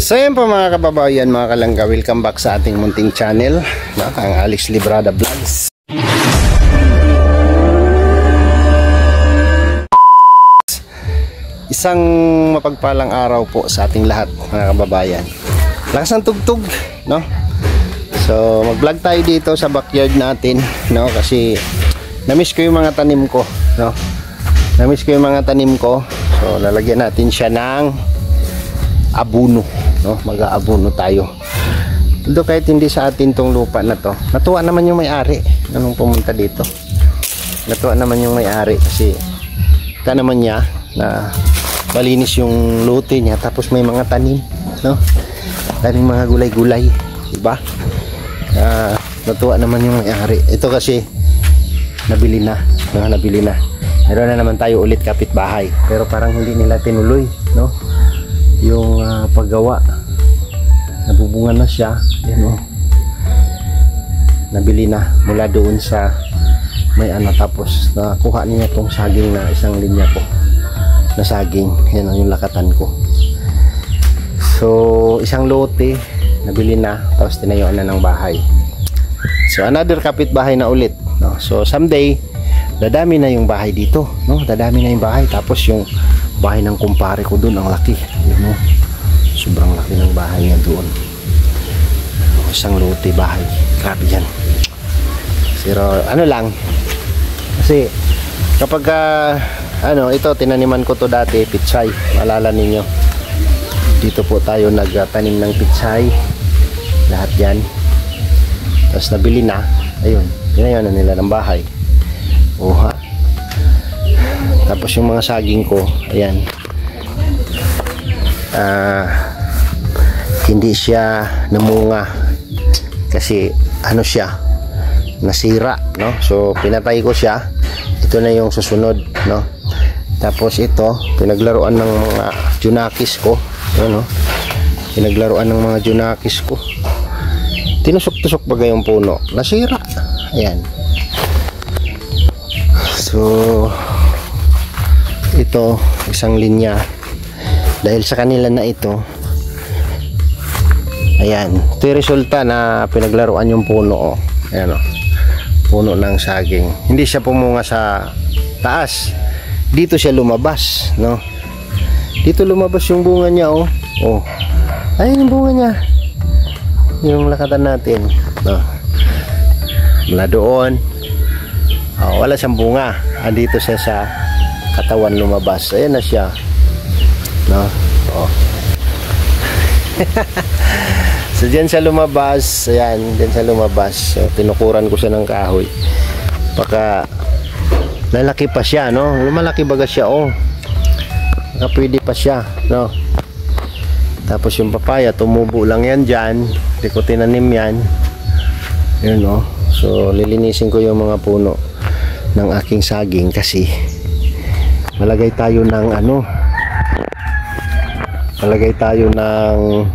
So yun po mga kababayan, mga kalangga, welcome back sa ating munting channel, ang Alex Librada Vlogs. Isang mapagpalang araw po sa ating lahat mga kababayan. Lakas ng tugtog, no? So mag-vlog tayo dito sa backyard natin, no? Kasi na-miss ko yung mga tanim ko, no? Na-miss ko yung mga tanim ko. So lalagyan natin siya ng abono, no? Mag-aabono tayo. Ito kahit hindi sa atin tong lupa na to. Natuwa naman yung may-ari nung pumunta dito. Natuwa naman yung may-ari kasi kita naman niya na malinis yung lote niya, tapos may mga tanim, no? Daming mga gulay-gulay, diba? Natuwa naman yung may-ari. Ito kasi nabili na, nabili na. Meron na naman tayo ulit kapitbahay, pero parang hindi nila tinuloy, no? Yung paggawa. Nabubungan na siya, yan, oh. Nabili na mula doon sa may tapos nakuha niya tong saging na isang linya ko na saging, yan yung lakatan ko. So isang lote nabili na, tapos tinayuan na ng bahay. So another kapitbahay na ulit, no? So someday dadami na yung bahay dito, no? Dadami na yung bahay, tapos yung bahay ng kumpare ko doon, ang laki, yun, no? Sobrang laki ng bahay niya doon. Isang lote bahay, grabe yan. Pero ano lang, kasi kapag ito tinaniman ko to dati, pitsay, maalala ninyo, dito po tayo nagtanim ng pitsay, lahat yan. Tapos nabili na, ayun, tinayo na nila ng bahay. Oha. Tapos yung mga saging ko, ayan, hindi siya namunga kasi ano siya, nasira, no? So pinatay ko siya. Ito na yung susunod, no? Tapos ito, pinaglaruan ng mga junakis ko, no? Pinaglaruan ng mga junakis ko. Tinusok-tusok bagay yung puno, nasira. Ayan. So ito, isang linya. Dahil sa kanila na ito, ayan, ito yung resulta na pinaglaruan yung puno, oh. Ayan, oh. Puno ng saging. Hindi siya pumunga sa taas. Dito siya lumabas, no? Dito lumabas yung bunga niya, oh. Oh. Ayun yung bunga niya. Yung lakatan natin, no? Mula doon, oh, wala siyang bunga. Andito siya sa katawan lumabas. Ayan na siya, no? Oh. So dyan siya lumabas. Ayan, dyan siya lumabas. So tinukuran ko siya ng kahoy, baka lalaki pa siya, no? Lumalaki baga siya, oh. Baka pwede pa siya, no? Tapos yung papaya, tumubo lang yan dyan. Hindi ko tinanim yan. Yun, no? So lilinisin ko yung mga puno ng aking saging kasi malagay tayo ng malagay tayo ng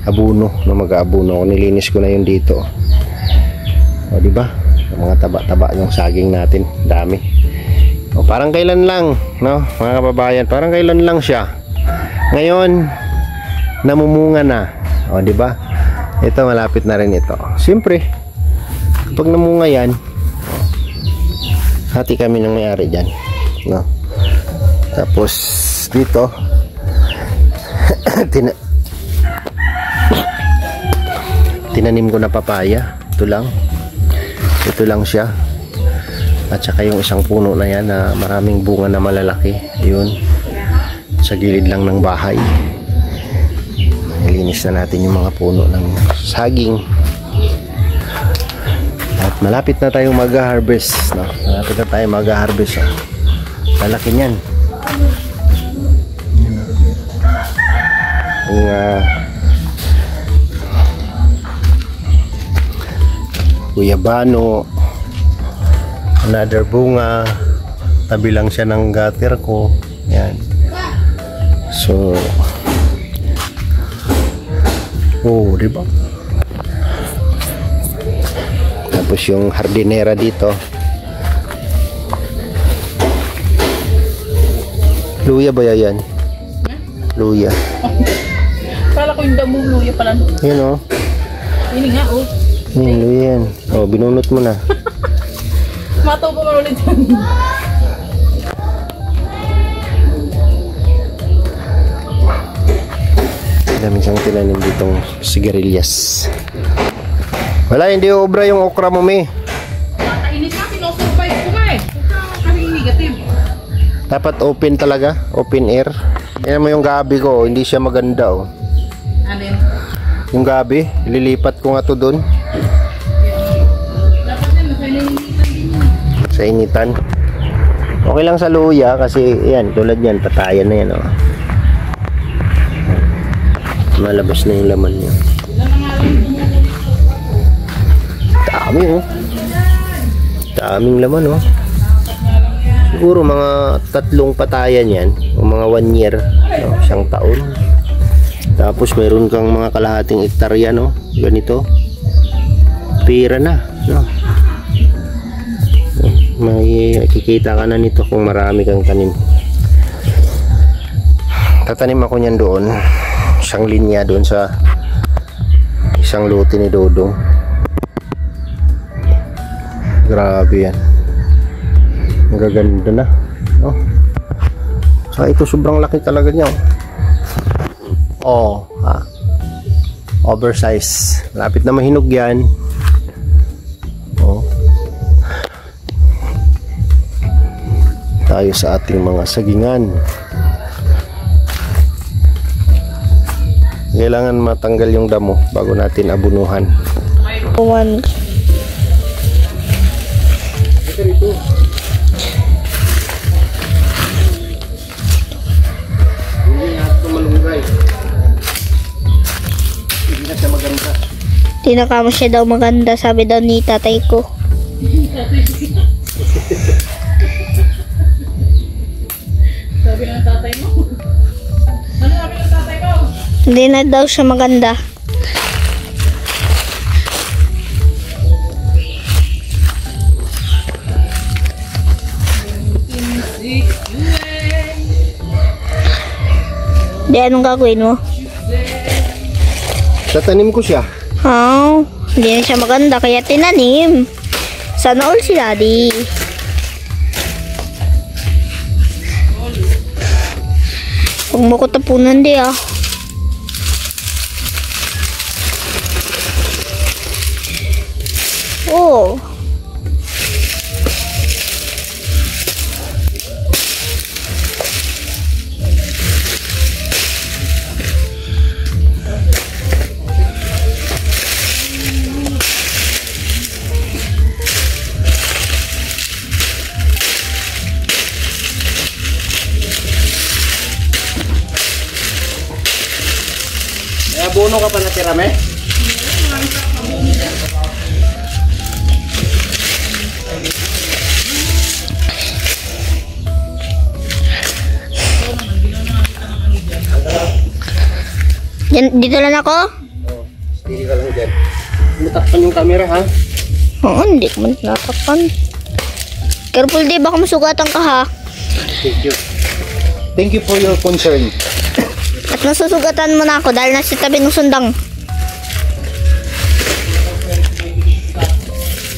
abono, na mag-aabono. Nilinis ko na yun dito, o diba, mga taba-taba yung saging natin, dami. O parang kailan lang, no mga kababayan, parang kailan lang siya, ngayon namumunga na, o diba. Ito malapit na rin ito. Siyempre kapag namunga yan, hati kami ng may-ari dyan, no? Tapos dito tinanim ko na papaya. Ito lang siya. At saka yung isang puno na yan na maraming bunga na malalaki, yun, sa gilid lang ng bahay. Nilinis na natin yung mga puno ng saging. At malapit na tayong mag-harvest, no? Malapit na tayong mag-harvest, oh. Lalaki niyan. Guyabano, another bunga, tabi lang siya ng gutter ko, yan. So oh, diba? Tapos yung hardinera dito, luya ba yan? Luya. Kala ko yung damong luya pala. Yan o. Ini nga, oh. Yan, luya yan. O, binunot mo na. Mataw pa man ulit yan. Dami siyang tinanim ditong sigarilyas. Wala, hindi obra yung okra mo, me. Nakainis na, sinusurvive ko nga eh. Kasi negative. Dapat open talaga, open air. Yan mo yung gabi ko, hindi siya maganda oh. Alin? Yung gabi, lilipat ko nga to doon. Dapat yan, nakaininitan din yun. Sa initan. Okay lang sa luya kasi yan, tulad yan, patayan na yan oh. Malabas na yung laman niya. Dami oh. Daming laman oh. Siguro mga 3 patayan yan o mga 1 year no, 1 taon. Tapos mayroon kang mga kalahating hektarya no, ganito pira na no? May kikita ka na nito kung marami kang tanim. Tatanim ako niyan doon, isang linya doon sa isang lote ni Dodong. Grabe yan, magaganda na oh. So ito sobrang laki talaga niya oh, oversize, lapit na mahinog yan oh. Tayo sa ating mga sagingan. Kailangan matanggal yung damo bago natin abunuhan. One. Ito. Hindi na ito malunggay. Hindi na siya maganda. Di na kamo siya daw maganda, sabi daw ni tatay ko. Sabi ng tatay mo. Ano sabi ng tatay mo? Hindi na daw siya maganda. Di, anong gagawin mo? Tatanim ko siya. Oh, hindi na siya maganda kaya tinanim. Sana all si Daddy. Huwag mo ko tapunan di ah. Oh. Abono ka pa natira, me? Dito lang ako? Oo, steady ka lang dyan. Mutakpan yung camera, ha? Oo, hindi ko man natakpan. Careful di, baka masugatan ka ha. Thank you. Thank you for your concern. At nasusugatan mo na ako dahil nasa tabi ng sundang.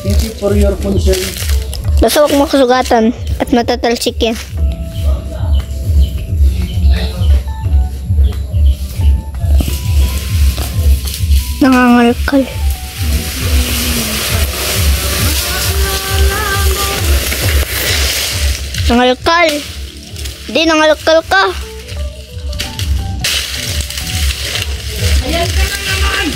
Thank you for your concern. Basta huwag mo kasugatan at matatalsik yan. Nangangalkal. Nangalkal. Di, nangalkal ka. Ayan ka na naman!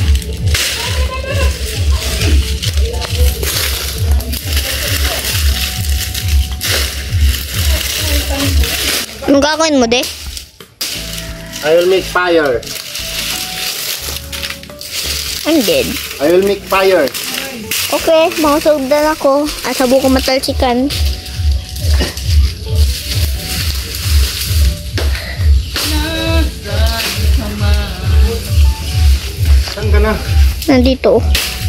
Anong gagawin mo, de? I will make fire. I'm dead. I will make fire. Okay, makasugdan ako. At sabo ko matalsikan. Saan ka na? Nandito.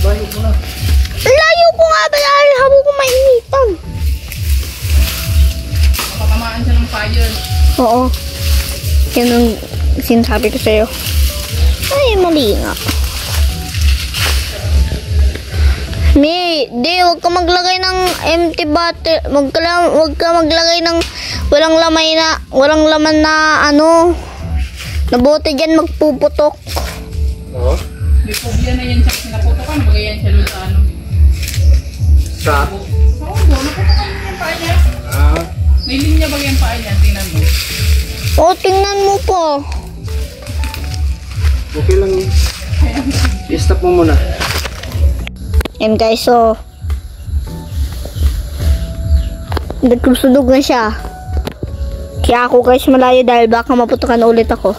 Bayo ko na. Layo ko nga ba dahil habo ko mainitan. Papatamaan siya ng fire. Oo. Yan ang sinasabi ko sa'yo. Ay, mali nga. Huwag ka maglagay ng empty bottle. Huwag ka maglagay ng walang laman na ano, na bote dyan, magpuputok. Oo. May phobia na yan siya. Naputokan. Bagayan siya doon sa ano. Sa? Oo, naputokan yung paa niya. May linya ba yung paa niya? Tingnan mo. O, tingnan mo po. Okay lang yun. I-stop mo muna. Yan guys, so nagsusunog na siya. Kaya ako guys malayo dahil baka maputukan ulit ako.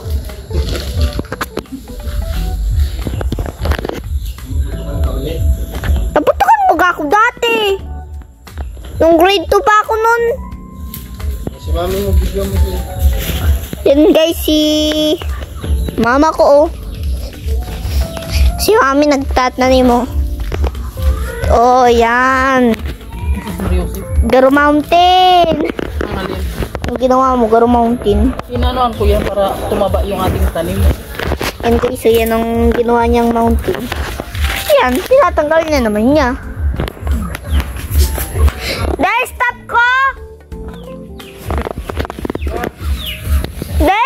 Naputukan mo ako dati. Nung grade 2 pa ako nun. Si mami mo, video mo siya. Yan guys, si mama ko, oh. Si mami nagtatanim mo. Oh, yan. Seryoso. Garo Mountain. Ang alin. Yung ginawa mo, Garo Mountain. Inanoan ko yan para tumaba yung ating tanim. Yan guys, so yan ang ginawa niyang mountain. Yan, tinatanggal niya naman niya. Dahil stop ko! De!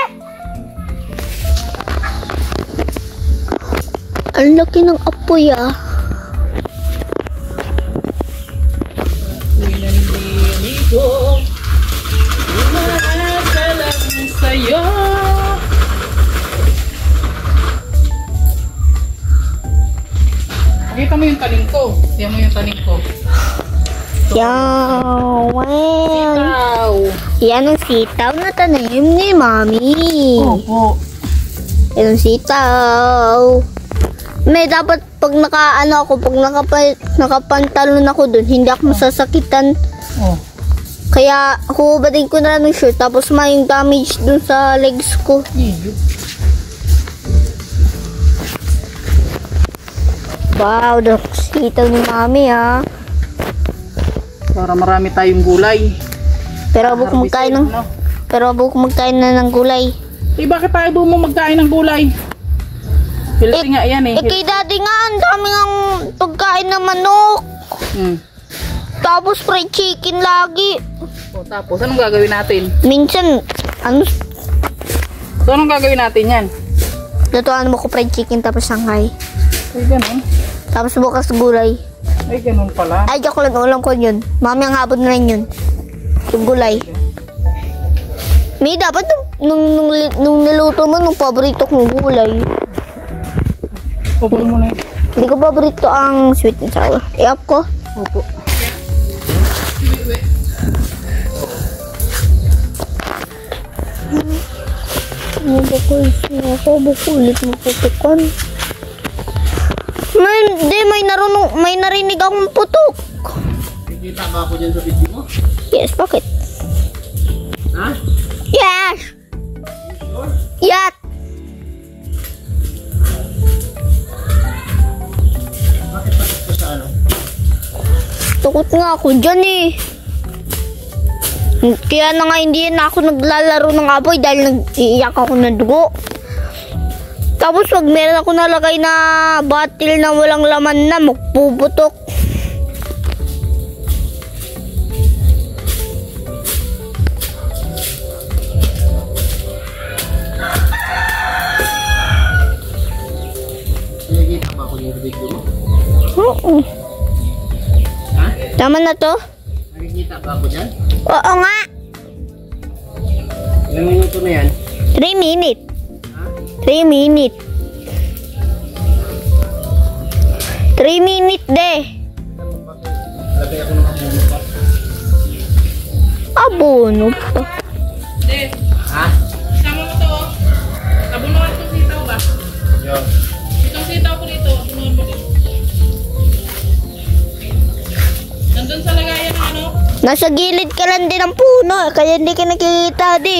Ang laki ng apoy ah. Pinaniligo, umaasalang sa'yo. Pakita mo yung tanim ko. Tiyan mo yung tanim ko. Yan, well. Sitaw. Yan ang sitaw na tanim ni Mami. Opo. Yan ang sitaw. May dapat pag nakapantalon ako dun, hindi ako masasakitan. Oh. Kaya hubadin ko na lang ng shirt tapos may damage dun sa legs ko. Iyo. Wow, sitaw ni Mami ah. Para marami tayong gulay. Pero abok magkain ng No? na ng gulay. Eh, bakit tayo mo magkain ng gulay? Healthy nga yan eh. Kay daddy nga, ang dami ng pagkain ng manok. Tapos fried chicken lagi. O, tapos, anong gagawin natin? Minsan, So, anong gagawin natin yan? lutuan mo ko fried chicken tapos Shanghai. Ay, ganun. Tapos bukas gulay. Ay, ganun pala. Ay, joke lang, ulam ko yun. Mami ang habod na rin yun. Yung gulay. May dapat nung niluto mo, nung paborito kong gulay. Opo mo na yun. Hindi ko paborito ang sweet and sour. I-up ko. Opo. Ano ba ko ulit maputukan? May narinig akong putok. Nakikita ba ako dyan sa video mo? Yes, bakit? Ha? Yes! Yes! Bakit ko sa ano? Takot nga ako dyan eh. Kaya na nga hindi na ako naglalaro ng apoy dahil nag-iiyak ako ng dugo. Tapos pag meron ako nalagay na bottle na walang laman na, magpuputok. Nakikita ba ako dyan sa video mo? Oo. Ha? Tama na to? Nakikita ba ako dyan? Oo nga. Ilang minuto na yan? 3 minutes. Ha? 3 minutes. 3 minutes de. Lagay ako ng abono pa. Abono pa. De, Ha? sama mo to. Tabunuan itong sitaw ba? Yun. Itong sitaw ko dito. Tabunuan mo dito. Nandun sa lagayan ng ano? Nasa gilid ka lang din ng puno, kaya hindi ka nakikita di.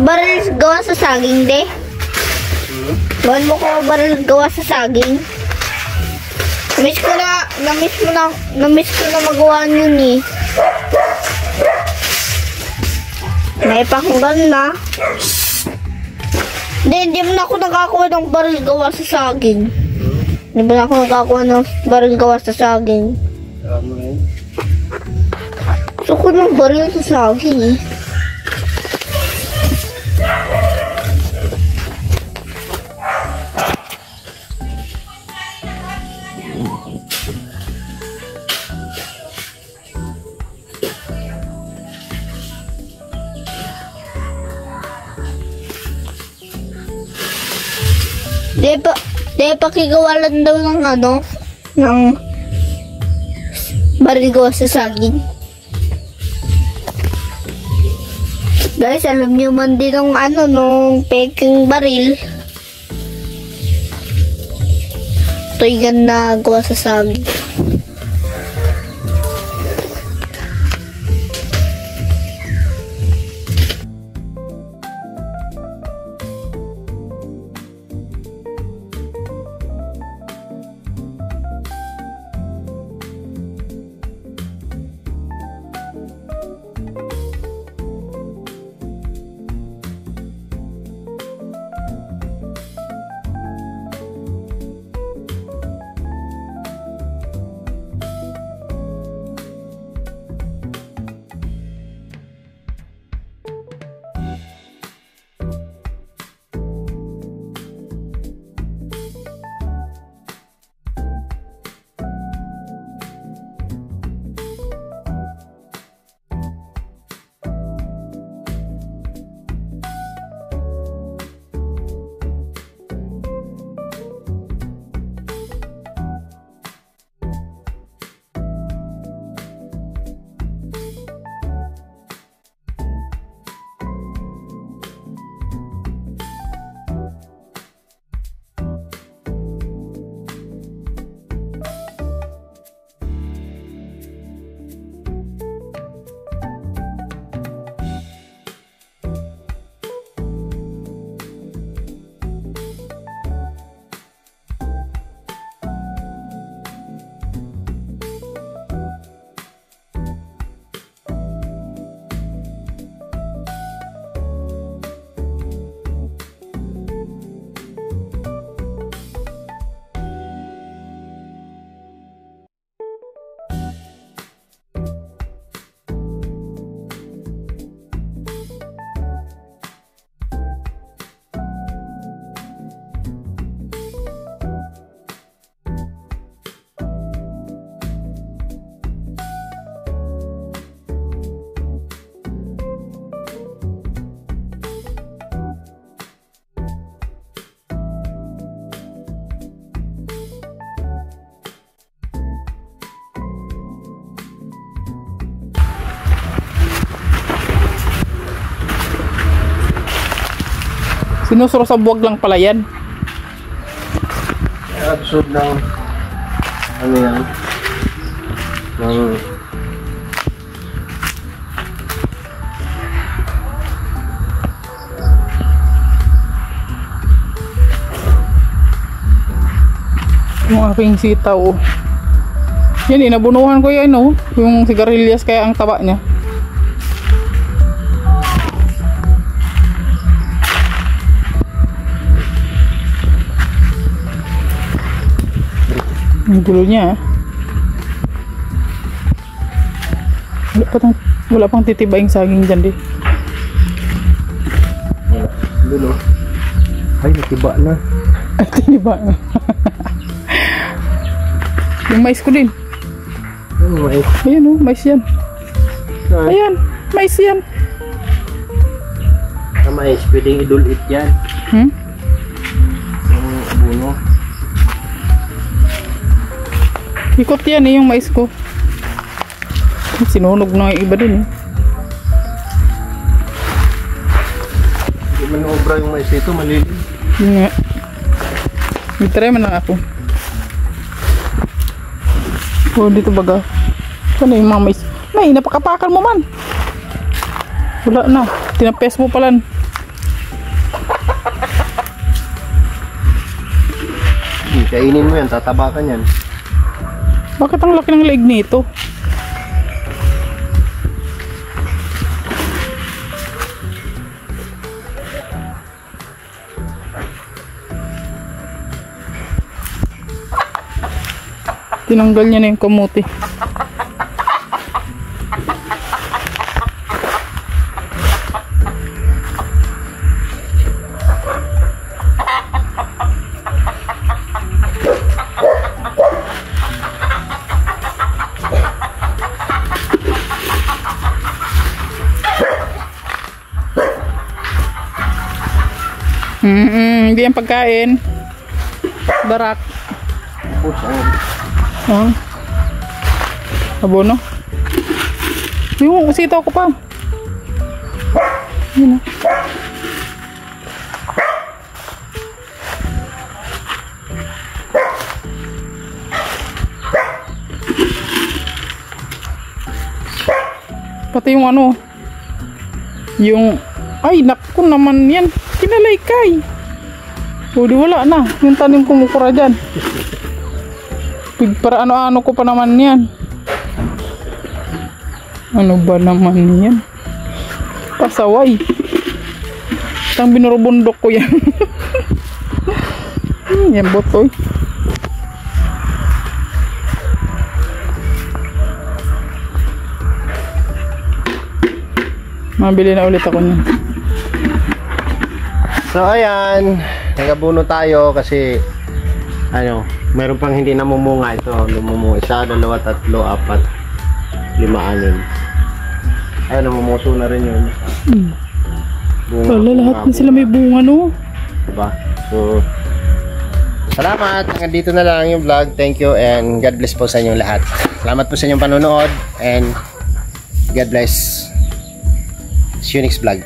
baril gawa sa saging, de? Gawan mo ko baril gawa sa saging. Namiss ko na magawa yun eh. Naipakinggan na. Hindi mo na ako nakakuha ng baril gawa sa saging. Hindi mo na ako nakakuha ng baril gawa sa saging. Gusto ko ng baril sa saging eh. Di pakigawalan daw ng ng baril gawa sa saging. Guys, alam niyo man din ng nung peking baril. Ito yung na gawa sa saging. Sinusuro sa buwag lang pala yan. Absurd ng yan ng yung aking sitaw. Yan, inabunuhan ko yan, yung sigarilyas, kaya ang taba niya. Ang gulo niya. Wala pang titibaing saging dyan, di. Dulo. Ay, natiba na. Ay, tiniba na. Yung mais ko din. Mais. Ayan, mais yan. Ayan, mais yan. Mais, pwedeng idulit yan. Yung abuno. Ikot yan yung mais ko. Sinunog na yung iba din. Hindi man obra yung mais ito, malilim. Yun nga. May-try man lang ako. Oh, dito baga. Ano yung mga mais? Nay, napakapakan mo man. Wala na. Tinapes mo pala. Kainin mo yan, tataba ka yan. Bakit ang laki ng leeg nito? Tinanggal niya na yung kamuti. Hindi yan pagkain. Darak. Abono. Yung sitaw ko pa. Yun. Pati yung ano. Yung ay naku naman yan. Kinalaykay. O di wala na. Yung tanim ko mukura dyan. Para ano-ano ko pa naman yan. Ano ba naman yan? Pasaway. Isang binurubundok ko yan. Yan botoy. Mabili na ulit ako niyan. So ayan, nagabuno tayo kasi ano, meron pang hindi namumunga ito. Lumumunga 1, 2, 3, 4, 5, 6. Ayun, namumuso na rin yun. Bunga, wala, lahat na sila may bunga, no? Diba? So, salamat. Hanggang dito na lang yung vlog. Thank you and God bless po sa inyong lahat. Salamat po sa inyong panonood and God bless. See you next vlog.